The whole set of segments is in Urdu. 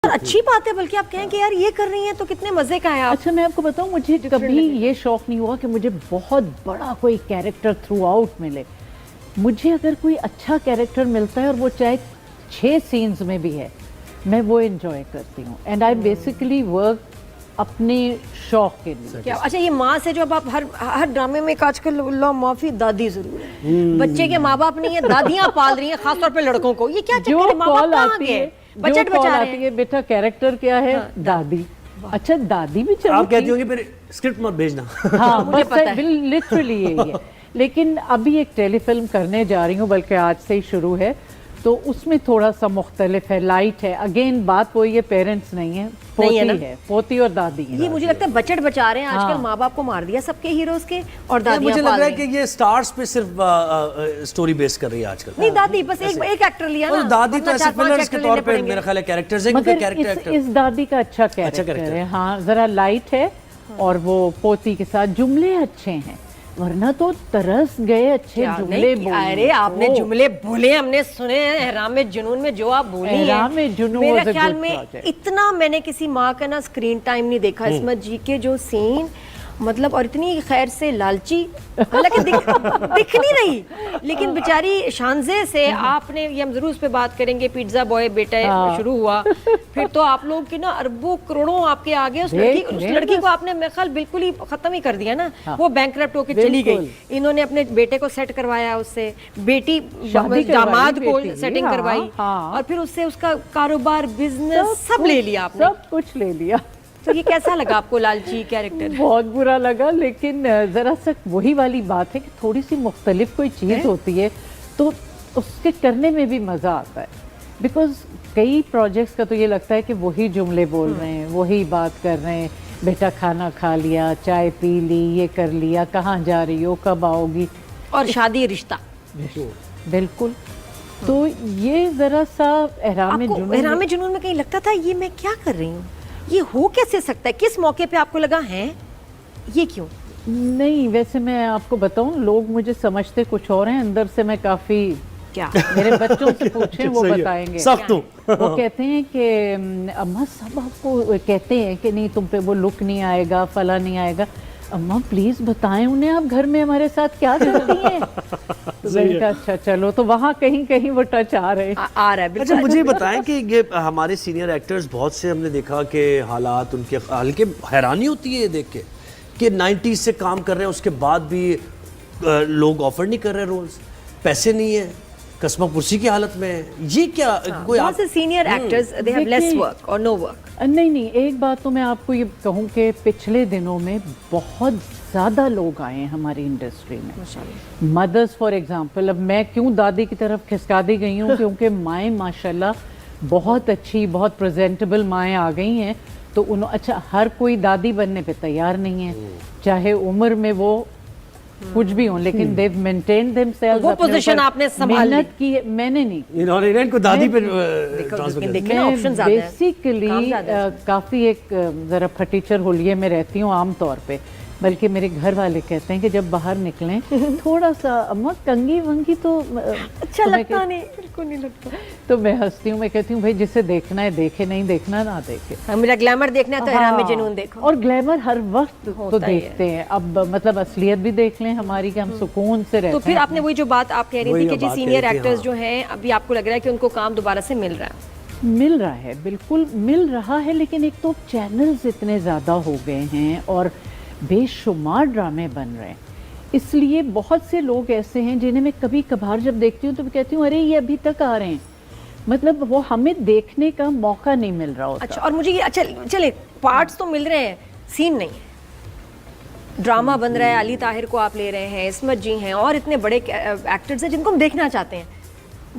اور اچھی بات ہے, بلکہ آپ کہیں کہ یار یہ کر رہی ہیں تو کتنے مزے کا ہے آپ. اچھا میں آپ کو بتاؤں, مجھے کبھی یہ شوق نہیں ہوا کہ مجھے بہت بڑا کوئی کیریکٹر تھرو آؤٹ ملے. مجھے اگر کوئی اچھا کیریکٹر ملتا ہے اور وہ چاہے 6 سینز میں بھی ہے, میں وہ انجوائے کرتی ہوں. اینڈ آئی بیسیکلی ورک اپنے شوق کے لیے. کیا اچھا یہ ماں سے جو اب آپ ہر ڈرامے میں آج کل اللہ معافی دادی ضرور ہے, بچے کے ماں باپ نہیں ہے, دادیاں پال رہی ہیں, خاص طور پہ لڑکوں کو. یہ کیا چکر ہے, ماں باپ کہاں گئے, بجٹ بچا رہے ہیں. بیٹا کیریکٹر کیا ہے, دادی. اچھا دادی بھی چلو آپ کہتی ہوں گے پھر اسکرپٹ مت بھیجنا. ہاں مجھے پتا ہے, لٹرلی یہی ہے. لیکن ابھی ایک ٹیلی فلم کرنے جا رہی ہوں, بلکہ آج سے ہی شروع ہے, تو اس میں تھوڑا سا مختلف ہے, لائٹ ہے. اگین بات وہی ہے, پیرنٹس نہیں ہے, پوتی ہے, پوتی اور دادی ہے. یہ مجھے لگتا ہے بچٹ بچا رہے ہیں آج کل, ماں باپ کو مار دیا سب کے ہیروز کے, اور دادیاں مجھے لگ رہا ہے کہ یہ سٹارز پہ صرف سٹوری بیس کر رہی ہے آج کل. نہیں دادی بس ایک ایکٹر لیا نا, دادی تو ایسے فلرز کے طور پہ میرا خیال ہے کیریکٹرز ہیں, کیونکہ کیریکٹر اس دادی کا اچھا کیریکٹر ہے. ہاں ذرا لائٹ ہے, اور وہ پوتی کے ساتھ جملے اچھے ہیں, ورنہ تو ترس گئے اچھے جملے بولے. ارے آپ نے جملے بولے, ہم نے سنے ہیں. احرام جنون میں جو آپ بولی ہیں, احرام جنون میرے خیال میں اتنا میں نے کسی ماں کا نا اسکرین ٹائم نہیں دیکھا. عصمت جی کے جو سین, مطلب, اور اتنی خیر سے لالچی, حالانکہ دکھ نہیں رہی, لیکن بیچاری شانزے سے آپ نے, یہ ہم ضرور اس پہ بات کریں گے, پیزا بوائے بیٹا شروع ہوا, پھر تو آپ لوگ کی نا اربوں کروڑوں آپ کے آگے. اس لڑکی کو آپ نے میرے خیال بالکل ہی ختم ہی کر دیا نا. وہ بینکرپٹ ہو کے چلی گئی, انہوں نے اپنے بیٹے کو سیٹ کروایا, اس سے بیٹی داماد کو سیٹنگ کروائی, اور پھر اس سے اس کا کاروبار, بزنس سب لے لیا آپ نے, سب کچھ لے لیا. تو یہ کیسا لگا آپ کو لالچی کیریکٹر؟ بہت برا لگا, لیکن ذرا سا وہی والی بات ہے کہ تھوڑی سی مختلف کوئی چیز ہوتی ہے تو اس کے کرنے میں بھی مزہ آتا ہے. بیکاز کئی پروجیکٹس کا تو یہ لگتا ہے کہ وہی جملے بول رہے ہیں, وہی بات کر رہے ہیں, بیٹا کھانا کھا لیا, چائے پی لی, یہ کر لیا, کہاں جا رہی ہو, کب آؤ گی, اور شادی رشتہ. بالکل. تو یہ ذرا سا احرام جنون میں کہیں لگتا تھا یہ میں کیا کر رہی ہوں, یہ ہو کیسے سکتا ہے, کس موقع پہ آپ کو لگا ہے یہ کیوں؟ نہیں, ویسے میں آپ کو بتاؤں, لوگ مجھے سمجھتے کچھ اور ہیں, اندر سے میں کافی, کیا میرے بچوں سے پوچھیں وہ بتائیں گے. وہ کہتے ہیں کہ اماں سب آپ کو کہتے ہیں کہ نہیں تم پہ وہ لک نہیں آئے گا, فلاں نہیں آئے گا. اماں پلیز بتائیں انہیں آپ گھر میں ہمارے ساتھ کیا کرتی ہیں. اچھا چلو, تو وہاں کہیں کہیں وہ ٹچ آ رہے ہیں. اچھا مجھے بتائیں کہ یہ ہمارے سینئر ایکٹرز بہت سے ہم نے دیکھا کہ حالات ان کے, حالانکہ حیرانی ہوتی ہے یہ دیکھ کے کہ 90s سے کام کر رہے ہیں, اس کے بعد بھی لوگ آفر نہیں کر رہے رولز, پیسے نہیں ہیں, قسمہ پرسی کی حالت میں. یہ کیا کوئی بہت سے senior actors they have less work اور نو ورک. نہیں, ایک بات تو میں آپ کو یہ کہوں کہ پچھلے دنوں میں بہت زیادہ لوگ آئے ہیں ہماری انڈسٹری میں, مدرز فار ایگزامپل. اب میں کیوں دادی کی طرف کھسکا دی گئی ہوں, کیونکہ مائیں ماشاءاللہ بہت اچھی, بہت پریزنٹیبل مائیں آ گئی ہیں. تو اچھا ہر کوئی دادی بننے پہ تیار نہیں ہے, چاہے عمر میں وہ کچھ بھی ہوں, لیکن they've maintained themselves. وہ پوزیشن آپ نے سنبھال محنت کی, میں نے نہیں, انہوں کو دادی پہ میں بیسیکلی کافی ایک ذرا پھٹیچر ہولیے میں رہتی ہوں عام طور پہ, بلکہ میرے گھر والے کہتے ہیں کہ جب باہر نکلیں تھوڑا سا اماں کنگھی ونگھی تو اچھا لگتا نہیں, بالکل نہیں لگتا. تو میں ہنستی ہوں, میں کہتی ہوں بھائی جسے دیکھنا ہے دیکھے, نہیں دیکھنا نہ دیکھے. میرا گلیمر دیکھنا ہے تو احرام جنون دیکھو. اور گلیمر ہر وقت تو دیکھتے ہیں, اب مطلب اصلیت بھی دیکھ لیں ہماری کہ ہم سکون سے رہتے ہیں. تو پھر آپ نے وہی جو بات آپ کہہ رہی تھی کہ جی سینئر ایکٹرز جو ہیں ابھی آپ کو لگ رہا ہے کہ ان کو کام دوبارہ سے مل رہا ہے؟ بالکل مل رہا ہے, لیکن ایک تو چینلز اتنے زیادہ ہو گئے ہیں اور بے شمار ڈرامے بن رہے ہیں, اس لیے بہت سے لوگ ایسے ہیں جنہیں میں کبھی کبھار جب دیکھتی ہوں تو کہتی ہوں ارے یہ ابھی تک آ رہے ہیں, مطلب وہ ہمیں دیکھنے کا موقع نہیں مل رہا ہوتا. اچھا, اور مجھے یہ اچھا چلے پارٹس تو مل رہے ہیں, سین نہیں ہے, ڈرامہ بن رہا ہے, علی طاہر کو آپ لے رہے ہیں, عصمت جی ہیں, اور اتنے بڑے ایکٹرز ہیں جن کو ہم دیکھنا چاہتے ہیں,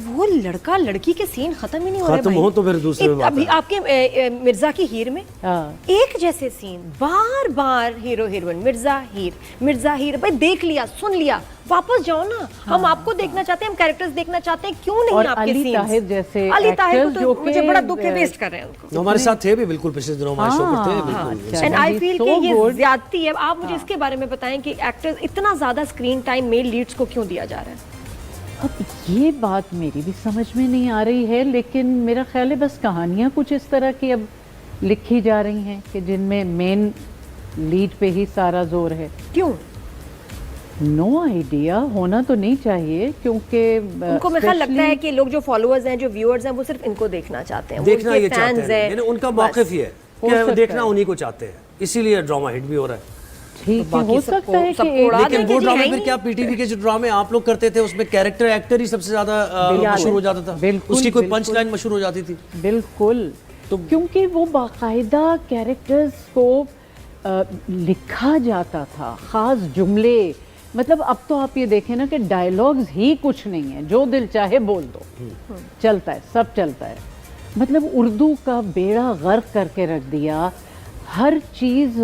وہ لڑکا لڑکی کے سین ختم ہی نہیں ہو رہے. ختم ہو تو پھر دوسرے ابھی آپ کے مرزا کی ہیر میں ایک جیسے سین, بار بار ہیرو ہیروئن, مرزا ہیر, بھائی دیکھ لیا, سن لیا, واپس جاؤ نا, ہم آپ کو دیکھنا چاہتے ہیں, ہم کیریکٹرز دیکھنا چاہتے ہیں, کیوں نہیں آپ کے سینز. علی طاہر جیسے علی طاہر کو تو مجھے بڑا دکھ ہے, ویسٹ کر رہے ہیں ان کو. ہمارے ساتھ تھے بھی بالکل پچھلے دنوں ہمارے شو پر تھے بالکل. اینڈ آئی فیل کہ یہ زیادتی ہے. آپ مجھے اس کے بارے میں بتائیں کہ ایکٹرز اتنا زیادہ اسکرین ٹائم میل لیڈز کو کیوں دیا جا رہا ہے؟ اب یہ بات میری بھی سمجھ میں نہیں آ رہی ہے، لیکن میرا خیال ہے بس کہانیاں کچھ اس طرح کی اب لکھی جا رہی ہیں کہ جن میں مین لیڈ پہ ہی سارا زور ہے. کیوں؟ نو آئیڈیا، ہونا تو نہیں چاہیے کیونکہ ان کو میرے خیال لگتا ہے کہ لوگ جو فالوورز ہیں، جو ویورز ہیں، وہ صرف ان کو دیکھنا چاہتے ہیں، دیکھنا یہ چاہتے ہیں. یعنی ان کا موقف یہ ہے کہ دیکھنا انہی کو چاہتے ہیں، اسی لیے ڈرامہ ہٹ بھی ہو رہا ہے. ٹھیک ہے، ہو سکتا ہے کہ لیکن وہ ڈرامے پھر کیا پی ٹی وی کے جو ڈرامے آپ لوگ کرتے تھے اس میں کیریکٹر ایکٹر ہی سب سے زیادہ مشہور ہو جاتا تھا، اس کی کوئی پنچ لائن مشہور ہو جاتی تھی. بالکل، کیونکہ وہ باقاعدہ کیریکٹرز کو لکھا جاتا تھا، خاص جملے. مطلب اب تو آپ یہ دیکھیں نا کہ ڈائیلاگز ہی کچھ نہیں ہے، جو دل چاہے بول دو، چلتا ہے، سب چلتا ہے. مطلب اردو کا بیڑا غرق کر کے رکھ دیا ہر چیز.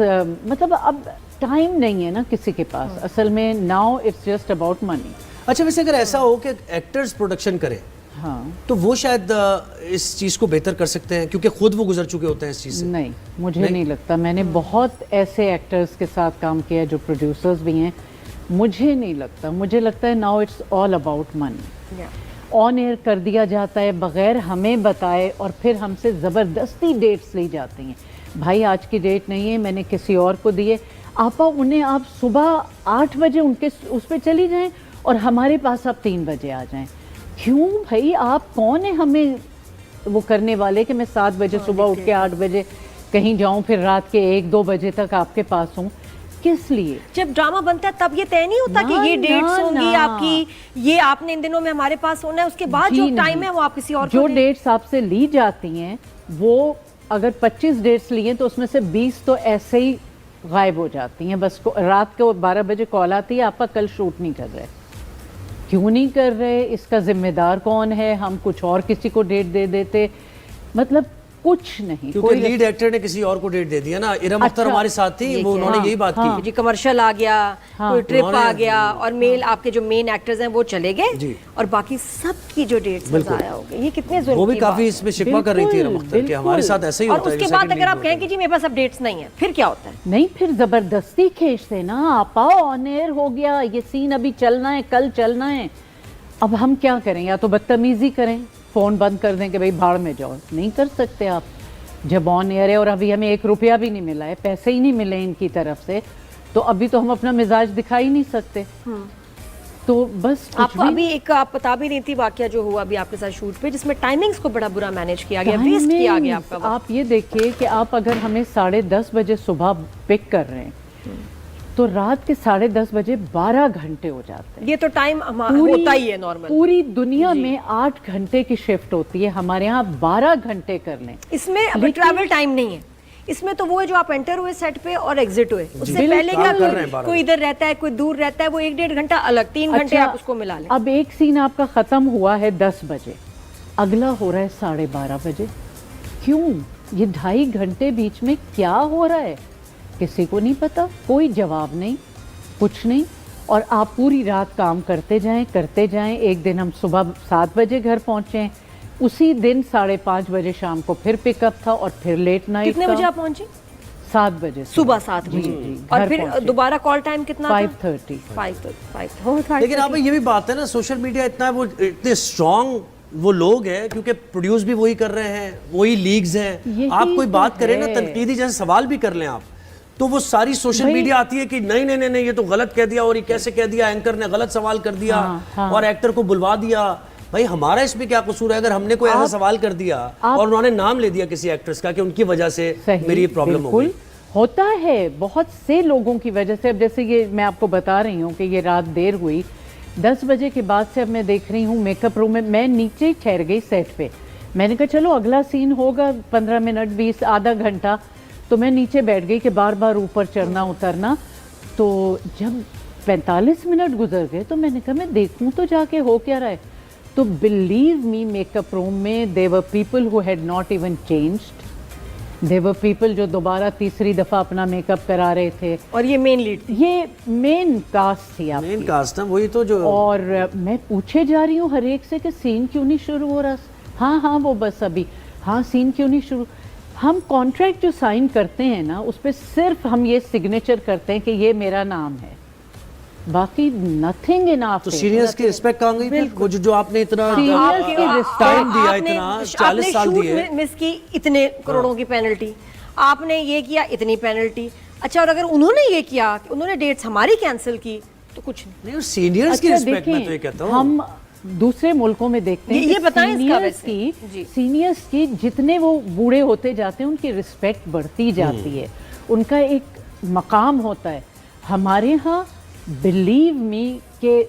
مطلب اب ٹائم نہیں ہے نا کسی کے پاس اصل میں. Now it's just about money. اچھا ویسے اگر ایسا ہو کہ ایکٹرز پروڈکشن کریں ہاں تو وہ شاید اس چیز کو بہتر کر سکتے ہیں کیونکہ خود وہ گزر چکے ہوتے ہیں اس چیز سے. نہیں، مجھے نہیں لگتا. میں نے بہت ایسے ایکٹرز کے ساتھ کام کیا جو پروڈیوسرز بھی ہیں. مجھے نہیں لگتا. مجھے لگتا ہے now it's all about money. On air کر دیا جاتا ہے بغیر ہمیں بتائے اور پھر ہم سے زبردستی ڈیٹس لی جاتی ہیں. بھائی آج کی ڈیٹ نہیں ہے، میں نے کسی اور کو دیے. آپا انہیں آپ صبح 8 بجے ان کے اس پہ چلی جائیں اور ہمارے پاس آپ 3 بجے آ جائیں. کیوں بھائی؟ آپ کون ہیں ہمیں وہ کرنے والے کہ میں 7 بجے صبح اٹھ کے 8 بجے کہیں جاؤں پھر رات کے 1-2 بجے تک آپ کے پاس ہوں؟ کس لیے؟ جب ڈرامہ بنتا ہے تب یہ طے نہیں ہوتا کہ یہ ڈیٹس ہوں گی آپ کی، یہ آپ نے ان دنوں میں ہمارے پاس ہونا ہے، اس کے بعد جو ٹائم ہے وہ آپ کسی اور کو جو ڈیٹس آپ سے لی جاتی ہیں وہ اگر 25 ڈیٹس لیے تو اس میں سے 20 تو ایسے ہی غائب ہو جاتی ہیں. بس رات کو 12 بجے کال آتی ہے آپ کا کل شوٹ نہیں کر رہے. کیوں نہیں کر رہے؟ اس کا ذمہ دار کون ہے؟ ہم کچھ اور کسی کو ڈیٹ دے دیتے. مطلب کچھ نہیں. کیونکہ لیڈ ایکٹر نے کسی اور کو ڈیٹ دے دیا نا. ارم اختر ہمارے ساتھ تھی، وہ انہوں نے یہی بات کی جی کمرشل آ گیا، کوئی ٹرپ آ گیا اور میل آپ کے جو مین ایکٹرز ہیں وہ چلے گئے اور باقی سب کی جو ڈیٹس ضائع ہو گئی. یہ کتنے ظلم کی بات ہے. وہ بھی کافی اس میں شکوہ کر رہی تھی ارم اختر کہ ہمارے ساتھ ایسا ہی ہوتا ہے. اور اس کے بعد اگر آپ کہیں کہ جی میرے پاس اب ڈیٹس نہیں ہیں، پھر کیا ہوتا ہے؟ نہیں، پھر زبردستی کھینچتے نا. آپا آن ایئر ہو گیا، یہ سین ابھی چلنا ہے، کل چلنا ہے. اب ہم کیا کریں؟ یا تو بدتمیزی کریں، فون بند کر دیں کہ بھائی بھاڑ میں جاؤ. نہیں کر سکتے آپ جب آن ایئر ہے. اور ابھی ہمیں 1 روپیہ بھی نہیں ملا ہے، پیسے ہی نہیں ملے ان کی طرف سے، تو ابھی تو ہم اپنا مزاج دکھا ہی نہیں سکتے. تو بس آپ کو ابھی ایک آپ بتا بھی رہی تھی واقعہ جو ہوا ابھی آپ کے ساتھ شوٹ پہ، جس میں ٹائمنگز کو بڑا برا مینیج کیا گیا، ویسٹ کیا گیا آپ کا وقت. آپ یہ دیکھیے کہ آپ اگر ہمیں 10:30 بجے صبح پک کر رہے ہیں تو رات کے 10:30 بجے 12 گھنٹے ہو جاتے ہیں. یہ تو ٹائم ہوتا ہی ہے نارمل. پوری دنیا میں 8 گھنٹے کی شفٹ ہوتی ہے، ہمارے یہاں 12 گھنٹے کر لیں. اس میں ٹریول ٹائم نہیں ہے، اس میں تو وہ ہے جو آپ انٹر ہوئے سیٹ پہ اور ایگزٹ ہوئے، اس سے پہلے کیا کر رہے ہیں؟ کوئی ادھر رہتا ہے، کوئی دور رہتا ہے، وہ 1-1.5 گھنٹہ الگ، 3 گھنٹے آپ اس کو ملا لیں. اب ایک سین آپ کا ختم ہوا ہے 10 بجے، اگلا ہو رہا ہے 12:30 بجے. کیوں؟ یہ 2.5 گھنٹے بیچ میں کیا ہو رہا ہے کسی کو نہیں پتا، کوئی جواب نہیں، کچھ نہیں. اور آپ پوری رات کام کرتے جائیں. ایک دن ہم صبح 7 بجے گھر پہنچے، اسی دن 5:30 بجے شام کو پھر پک اپ تھا اور پھر لیٹ نائٹ. کتنے بجے آپ پہنچے؟ 7 بجے صبح 7 بجے. اور پھر دوبارہ کال ٹائم کتنا تھا؟ 5:30. لیکن آپ یہ بھی بات ہے نا، سوشل میڈیا اتنا وہ اتنے اسٹرانگ وہ لوگ ہیں کیونکہ پروڈیوس بھی وہی کر رہے ہیں، وہی لیگز ہیں. آپ کوئی بات کریں نا تنقیدی جیسے سوال بھی کر لیں آپ، تو وہ ساری سوشل میڈیا آتی ہے کہ نہیں یہ تو غلط کہہ دیا، اور یہ کیسے کہہ دیا، اینکر نے غلط سوال کر دیا اور ایکٹر کو بلوا دیا. بھائی ہمارا اس میں کیا قصور ہے؟ اگر ہم نے کوئی ایسا سوال کر دیا اور انہوں نے نام لے دیا کسی ایکٹرس کا کہ ان کی وجہ سے میری یہ پرابلم ہو گئی. ہوتا ہے بہت سے لوگوں کی وجہ سے. اب جیسے یہ میں آپ کو بتا رہی ہوں کہ یہ رات دیر ہوئی 10 بجے کے بعد سے. اب میں دیکھ رہی ہوں میک اپ روم میں نیچے ٹھہر گئی سیٹ پہ. میں نے کہا چلو اگلا سین ہوگا 15 منٹ 20 آدھا گھنٹہ، تو میں نیچے بیٹھ گئی کہ بار بار اوپر چڑھنا اترنا. تو جب 45 منٹ گزر گئے تو میں نے کہا میں دیکھوں تو جا کے ہو کیا رہا ہے. تو بلیو می میک اپ روم میں there were people who had not even changed. there were people جو دوبارہ تیسری دفعہ اپنا میک اپ کرا رہے تھے. اور یہ مین لیڈ تھی، یہ مین کاسٹ تھی. آپ مین کاسٹ ہے وہی تو جو. اور میں پوچھے جا رہی ہوں ہر ایک سے کہ سین کیوں نہیں شروع ہو رہا. ہاں وہ بس ابھی سین کیوں نہیں شروع. ہم کانٹریکٹ جو سائن کرتے ہیں نا اس پہ صرف ہم یہ سگنیچر کرتے ہیں کہ یہ میرا نام ہے. باقی نتھنگ ان تو سینئرز کی رسپیکٹ کہاں گئی پھر؟ وہ جو آپ نے اتنا Seniors کی ٹائم دیا، آپ نے اتنا 40 سال دیے، مس کی اتنے کروڑوں کی پینلٹی، آپ نے یہ کیا اتنی پینلٹی. اچھا اور اگر انہوں نے یہ کیا کہ انہوں نے ڈیٹس ہماری کینسل کی تو کچھ نہیں. سینئرز کی رسپیکٹ میں تو یہ کہتا ہوں. ہم دوسرے ملکوں میں دیکھتے ہیں یہ بتائیں اس کا سینئرز کی جتنے وہ بوڑھے ہوتے جاتے ہیں ان کی رسپیکٹ بڑھتی جاتی ہے، ان کا ایک مقام ہوتا ہے. ہمارے ہاں بلیو می کہ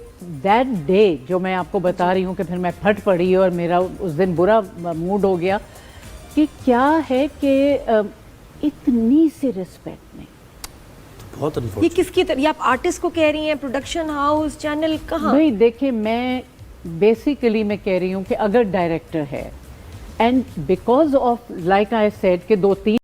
دیٹ ڈے جو میں آپ کو بتا رہی ہوں کہ پھر میں پھٹ پڑی اور میرا اس دن برا موڈ ہو گیا کہ کیا ہے کہ اتنی سی رسپیکٹ نہیں. بہت یہ کس کی طرح؟ آپ آرٹسٹ کو کہہ رہی ہیں، پروڈکشن ہاؤس، چینل، کہاں؟ نہیں دیکھیں، میں بیسیکلی میں کہہ رہی ہوں کہ اگر ڈائریکٹر ہے and because of like I said کہ 2-3